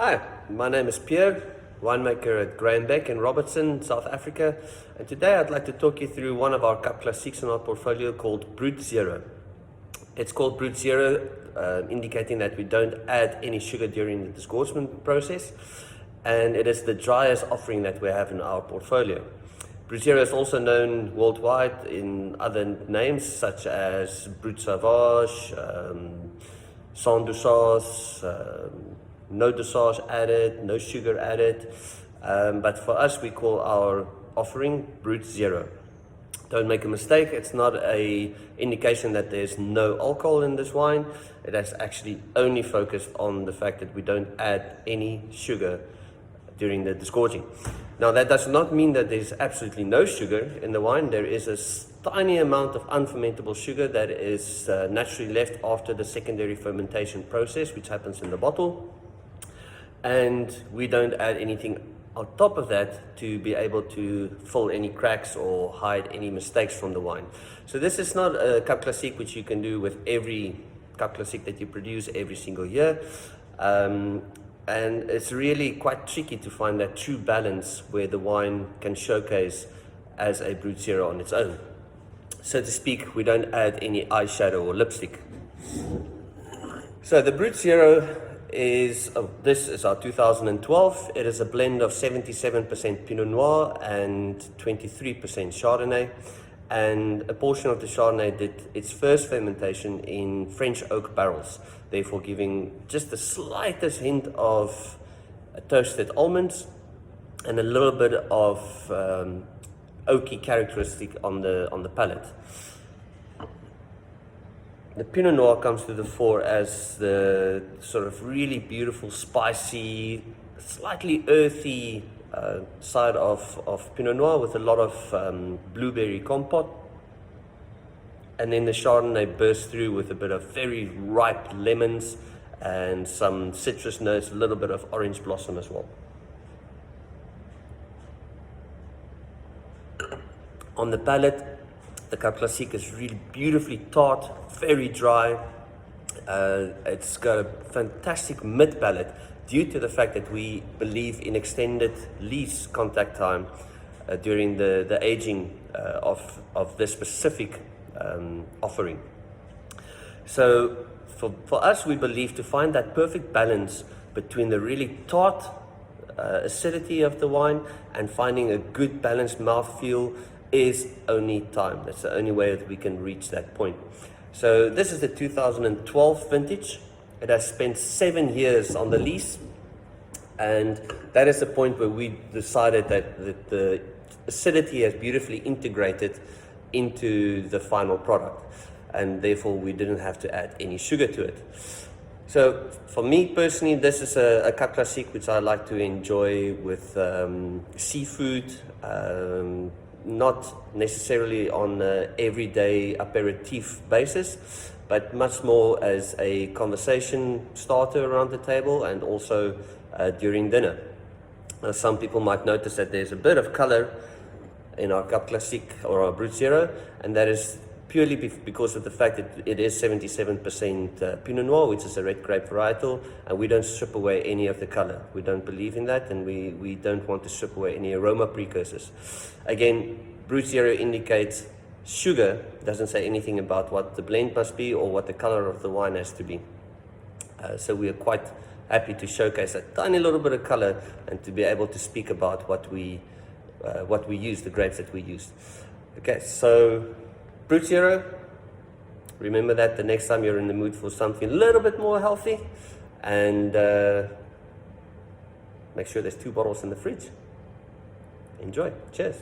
Hi, my name is Pierre, winemaker at Beck in Robertson, South Africa, and today I'd like to talk you through one of our Cup Classiques in our portfolio called Brut Zero. It's called Brut Zero, indicating that we don't add any sugar during the disgorgement process, and it is the driest offering that we have in our portfolio. Brut Zero is also known worldwide in other names such as Brut Sauvage, sans dosage, no dosage added, no sugar added, but for us we call our offering Brut Zero. Don't make a mistake, it's not a indication that there's no alcohol in this wine. It has actually only focused on the fact that we don't add any sugar during the disgorging. Now that does not mean that there's absolutely no sugar in the wine. There is a tiny amount of unfermentable sugar that is naturally left after the secondary fermentation process, which happens in the bottle. And we don't add anything on top of that to be able to fill any cracks or hide any mistakes from the wine. So this is not a Cup Classique which you can do with every Cup Classique that you produce every single year. And it's really quite tricky to find that true balance where the wine can showcase as a Brut Zero on its own. So to speak, we don't add any eyeshadow or lipstick. So the Brut Zero this is our 2012. It is a blend of 77% Pinot Noir and 23% Chardonnay, and a portion of the Chardonnay did its first fermentation in French oak barrels, therefore giving just the slightest hint of toasted almonds and a little bit of oaky characteristic on the palate. The Pinot Noir comes to the fore as the sort of really beautiful, spicy, slightly earthy side of Pinot Noir with a lot of blueberry compote. And then the Chardonnay bursts through with a bit of very ripe lemons and some citrus notes, a little bit of orange blossom as well. On the palate, the Cup Classique is really beautifully tart, very dry. It's got a fantastic mid-palate due to the fact that we believe in extended lees contact time during the aging of this specific offering. So for us, we believe to find that perfect balance between the really tart acidity of the wine and finding a good balanced mouthfeel is only time. That's the only way that we can reach that point. So this is the 2012 vintage. It has spent 7 years on the lease, and that is the point where we decided that the acidity has beautifully integrated into the final product, and therefore we didn't have to add any sugar to it. So for me personally, this is a Cup Classique which I like to enjoy with seafood, not necessarily on an everyday aperitif basis, but much more as a conversation starter around the table and also during dinner. Some people might notice that there's a bit of color in our Cup Classique or our Brut Zero, and that is purely because of the fact that it is 77% Pinot Noir, which is a red grape varietal, and we don't strip away any of the color. We don't believe in that, and we don't want to strip away any aroma precursors. Again, Brut Zero indicates sugar, doesn't say anything about what the blend must be or what the color of the wine has to be. So we are quite happy to showcase a tiny little bit of color and to be able to speak about what we use, the grapes that we used. Okay, so Brut Zero, remember that the next time you're in the mood for something a little bit more healthy, and make sure there's 2 bottles in the fridge. Enjoy. Cheers.